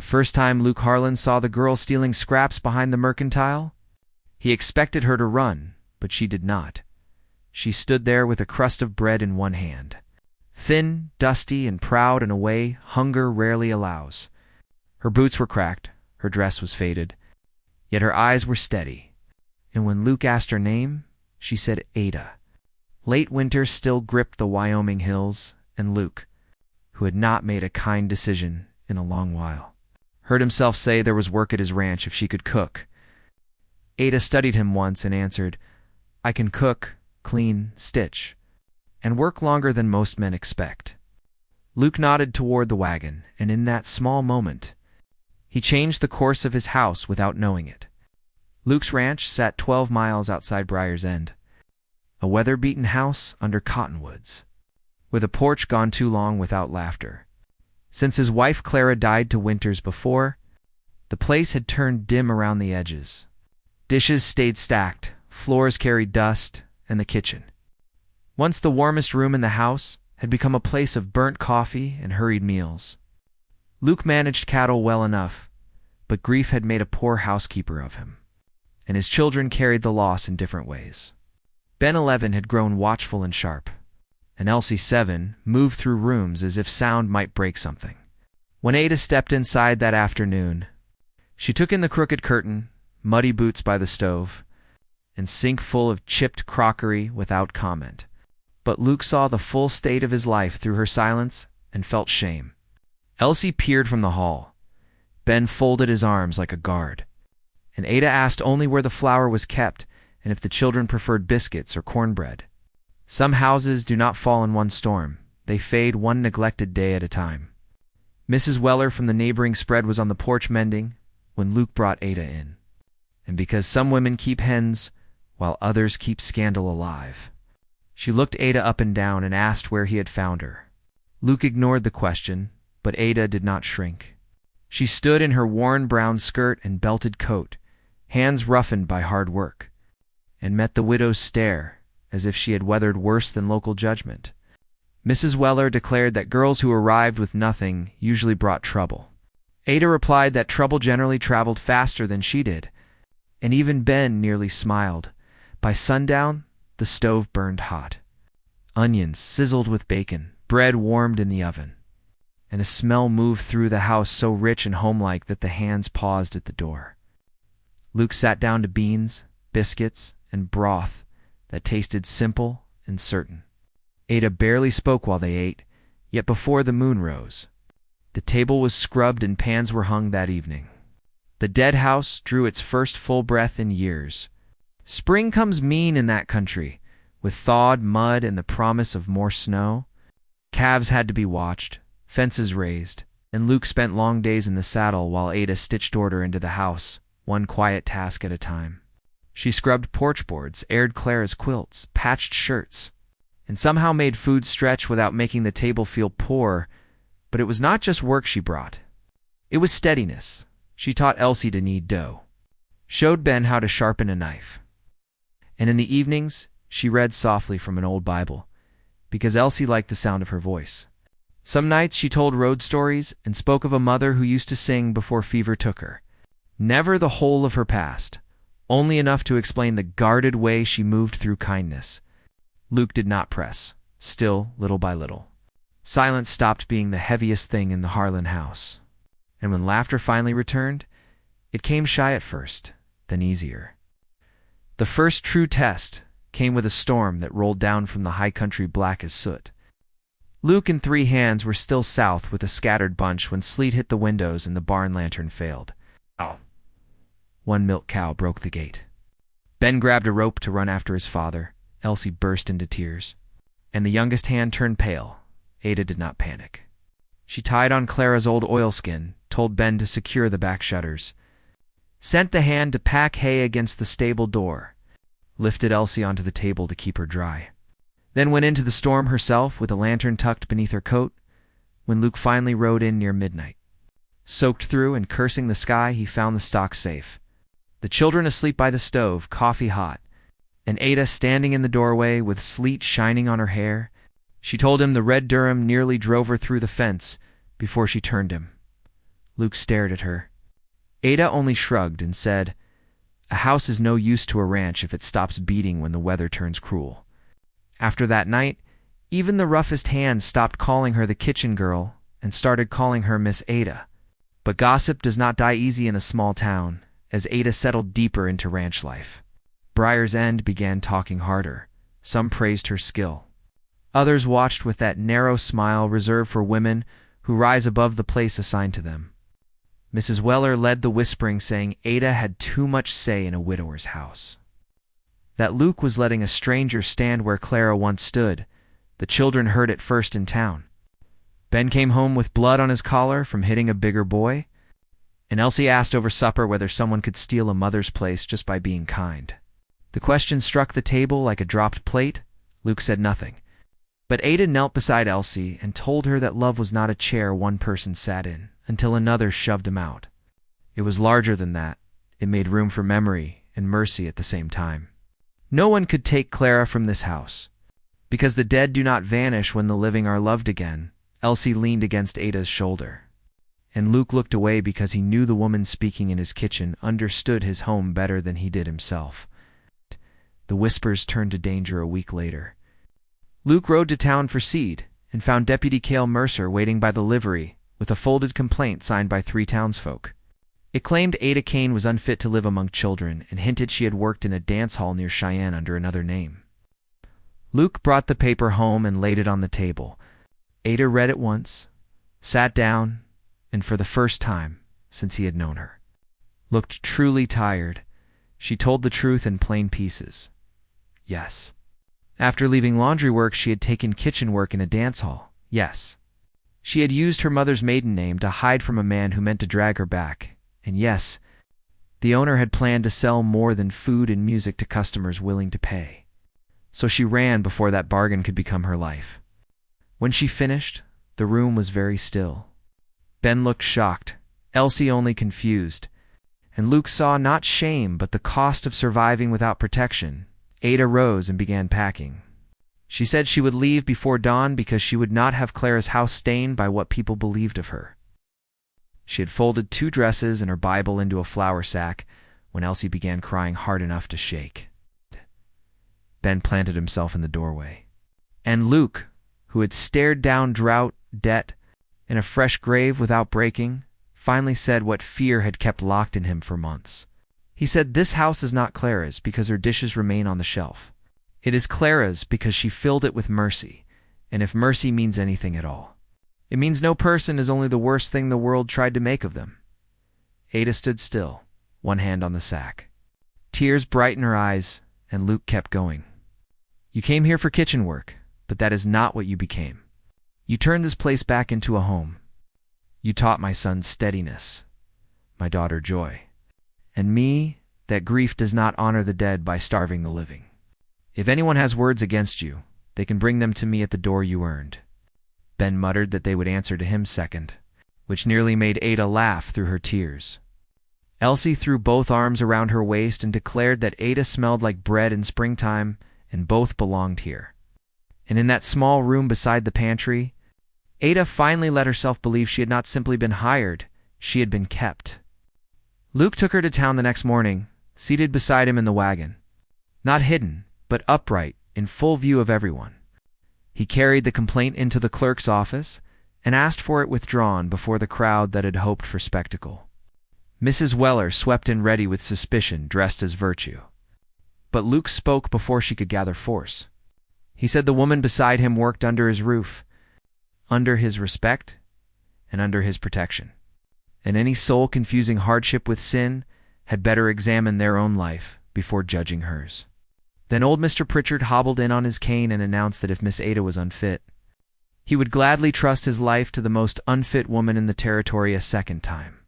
first time Luke Harlan saw the girl stealing scraps behind the mercantile, he expected her to run, but she did not. She stood there with a crust of bread in one hand. Thin, dusty, and proud in a way hunger rarely allows. Her boots were cracked, her dress was faded, yet her eyes were steady. And when Luke asked her name, she said Ada. Late winter still gripped the Wyoming hills, and Luke, who had not made a kind decision in a long while, heard himself say there was work at his ranch if she could cook. Ada studied him once and answered, "I can cook, clean, stitch, and work longer than most men expect." Luke nodded toward the wagon, and in that small moment, he changed the course of his house without knowing it. Luke's ranch sat 12 miles outside Briar's End, a weather-beaten house under cottonwoods, with a porch gone too long without laughter. Since his wife Clara died 2 winters before, the place had turned dim around the edges. Dishes stayed stacked, floors carried dust, and the kitchen, once the warmest room in the house, had become a place of burnt coffee and hurried meals. Luke managed cattle well enough, but grief had made a poor housekeeper of him, and his children carried the loss in different ways. Ben 11 had grown watchful and sharp, and Elsie 7 moved through rooms as if sound might break something. When Ada stepped inside that afternoon, she took in the crooked curtain, muddy boots by the stove, and sink full of chipped crockery without comment. But Luke saw the full state of his life through her silence and felt shame. Elsie peered from the hall. Ben folded his arms like a guard, and Ada asked only where the flour was kept and if the children preferred biscuits or cornbread. Some houses do not fall in one storm. They fade one neglected day at a time. Mrs. Weller from the neighboring spread was on the porch mending when Luke brought Ada in. And because some women keep hens while others keep scandal alive, she looked Ada up and down and asked where he had found her. Luke ignored the question, but Ada did not shrink. She stood in her worn brown skirt and belted coat, hands roughened by hard work, and met the widow's stare as if she had weathered worse than local judgment. Mrs. Weller declared that girls who arrived with nothing usually brought trouble. Ada replied that trouble generally traveled faster than she did, and even Ben nearly smiled. By sundown, the stove burned hot. Onions sizzled with bacon, bread warmed in the oven, and a smell moved through the house so rich and homelike that the hands paused at the door. Luke sat down to beans, biscuits, and broth that tasted simple and certain. Ada barely spoke while they ate, yet before the moon rose, the table was scrubbed and pans were hung that evening. The dead house drew its first full breath in years. Spring comes mean in that country, with thawed mud and the promise of more snow. Calves had to be watched, fences raised, and Luke spent long days in the saddle while Ada stitched order into the house, one quiet task at a time. She scrubbed porch boards, aired Clara's quilts, patched shirts, and somehow made food stretch without making the table feel poor. But it was not just work she brought. It was steadiness. She taught Elsie to knead dough, showed Ben how to sharpen a knife, and in the evenings she read softly from an old Bible, because Elsie liked the sound of her voice. Some nights she told road stories and spoke of a mother who used to sing before fever took her. Never the whole of her past, only enough to explain the guarded way she moved through kindness. Luke did not press, still little by little. Silence stopped being the heaviest thing in the Harlan house. And when laughter finally returned, it came shy at first, then easier. The first true test came with a storm that rolled down from the high country black as soot. Luke and 3 hands were still south with a scattered bunch when sleet hit the windows and the barn lantern failed. Ow. One milk cow broke the gate. Ben grabbed a rope to run after his father. Elsie burst into tears, and the youngest hand turned pale. Ada did not panic. She tied on Clara's old oilskin, told Ben to secure the back shutters, sent the hand to pack hay against the stable door, lifted Elsie onto the table to keep her dry, then went into the storm herself with a lantern tucked beneath her coat when Luke finally rode in near midnight. Soaked through and cursing the sky, he found the stock safe, the children asleep by the stove, coffee hot, and Ada standing in the doorway with sleet shining on her hair. She told him the red Durham nearly drove her through the fence before she turned him. Luke stared at her. Ada only shrugged and said, "A house is no use to a ranch if it stops beating when the weather turns cruel." After that night, even the roughest hands stopped calling her the kitchen girl and started calling her Miss Ada. But gossip does not die easy in a small town, as Ada settled deeper into ranch life. Briar's End began talking harder. Some praised her skill. Others watched with that narrow smile reserved for women who rise above the place assigned to them. Mrs. Weller led the whispering, saying Ada had too much say in a widower's house. That Luke was letting a stranger stand where Clara once stood, the children heard it first in town. Ben came home with blood on his collar from hitting a bigger boy, and Elsie asked over supper whether someone could steal a mother's place just by being kind. The question struck the table like a dropped plate. Luke said nothing, but Ada knelt beside Elsie and told her that love was not a chair one person sat in until another shoved him out. It was larger than that. It made room for memory and mercy at the same time. No one could take Clara from this house. Because the dead do not vanish when the living are loved again, Elsie leaned against Ada's shoulder. And Luke looked away because he knew the woman speaking in his kitchen understood his home better than he did himself. The whispers turned to danger a week later. Luke rode to town for seed and found Deputy Cale Mercer waiting by the livery with a folded complaint signed by 3 townsfolk. It claimed Ada Kane was unfit to live among children and hinted she had worked in a dance hall near Cheyenne under another name. Luke brought the paper home and laid it on the table. Ada read it once, sat down, and for the first time since he had known her, looked truly tired. She told the truth in plain pieces. Yes. After leaving laundry work, she had taken kitchen work in a dance hall. Yes. She had used her mother's maiden name to hide from a man who meant to drag her back. And yes, the owner had planned to sell more than food and music to customers willing to pay. So she ran before that bargain could become her life. When she finished, the room was very still. Ben looked shocked, Elsie only confused, and Luke saw not shame but the cost of surviving without protection. Ada rose and began packing. She said she would leave before dawn because she would not have Clara's house stained by what people believed of her. She had folded 2 dresses and her Bible into a flour sack when Elsie began crying hard enough to shake. Ben planted himself in the doorway. And Luke, who had stared down drought, debt, and a fresh grave without breaking, finally said what fear had kept locked in him for months. He said, "This house is not Clara's because her dishes remain on the shelf. It is Clara's because she filled it with mercy, and if mercy means anything at all, it means no person is only the worst thing the world tried to make of them." Ada stood still, one hand on the sack. Tears brightened her eyes, and Luke kept going. "You came here for kitchen work, but that is not what you became. You turned this place back into a home. You taught my son steadiness, my daughter joy, and me that grief does not honor the dead by starving the living. If anyone has words against you, they can bring them to me at the door you earned." Ben muttered that they would answer to him second, which nearly made Ada laugh through her tears. Elsie threw both arms around her waist and declared that Ada smelled like bread in springtime and both belonged here. And in that small room beside the pantry, Ada finally let herself believe she had not simply been hired, she had been kept. Luke took her to town the next morning, seated beside him in the wagon. Not hidden, but upright, in full view of everyone. He carried the complaint into the clerk's office and asked for it withdrawn before the crowd that had hoped for spectacle. Mrs. Weller swept in ready with suspicion, dressed as virtue. But Luke spoke before she could gather force. He said the woman beside him worked under his roof, under his respect, and under his protection. And any soul confusing hardship with sin had better examine their own life before judging hers. Then old Mr. Pritchard hobbled in on his cane and announced that if Miss Ada was unfit, he would gladly trust his life to the most unfit woman in the territory a second time.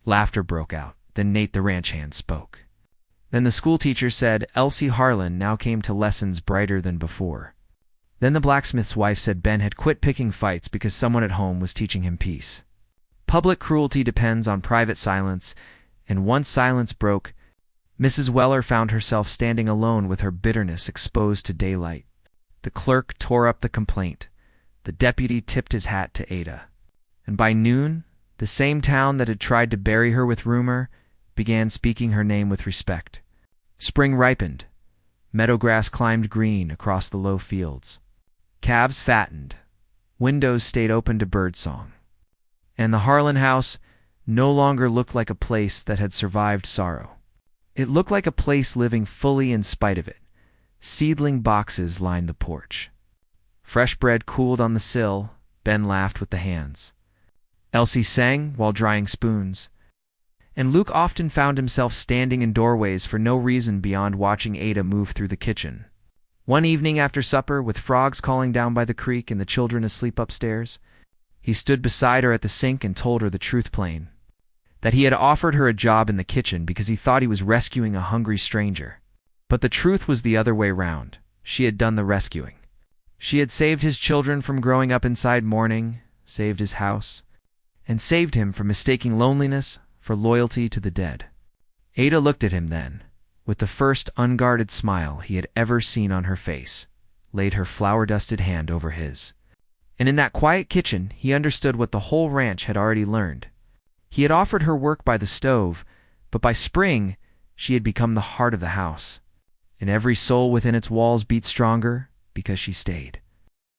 Laughter broke out. Then Nate the ranch hand spoke. Then the schoolteacher said Elsie Harlan now came to lessons brighter than before. Then the blacksmith's wife said Ben had quit picking fights because someone at home was teaching him peace. Public cruelty depends on private silence, and once silence broke, Mrs. Weller found herself standing alone with her bitterness exposed to daylight. The clerk tore up the complaint. The deputy tipped his hat to Ada. And by noon, the The same town that had tried to bury her with rumor began speaking her name with respect. Spring ripened. Meadow grass climbed green across the low fields. Calves fattened. Windows stayed open to birdsong. And the Harlan house no longer looked like a place that had survived sorrow. It looked like a place living fully in spite of it. Seedling boxes lined the porch. Fresh bread cooled on the sill. Ben laughed with the hands. Elsie sang while drying spoons. And Luke often found himself standing in doorways for no reason beyond watching Ada move through the kitchen. One evening after supper, with frogs calling down by the creek and the children asleep upstairs, he stood beside her at the sink and told her the truth plain. That he had offered her a job in the kitchen because he thought he was rescuing a hungry stranger. But the truth was the other way round. She had done the rescuing. She had saved his children from growing up inside mourning, saved his house, and saved him from mistaking loneliness for loyalty to the dead. Ada looked at him then, with the first unguarded smile he had ever seen on her face, laid her flour-dusted hand over his. And in that quiet kitchen he understood what the whole ranch had already learned. He had offered her work by the stove, but by spring she had become the heart of the house, and every soul within its walls beat stronger because she stayed.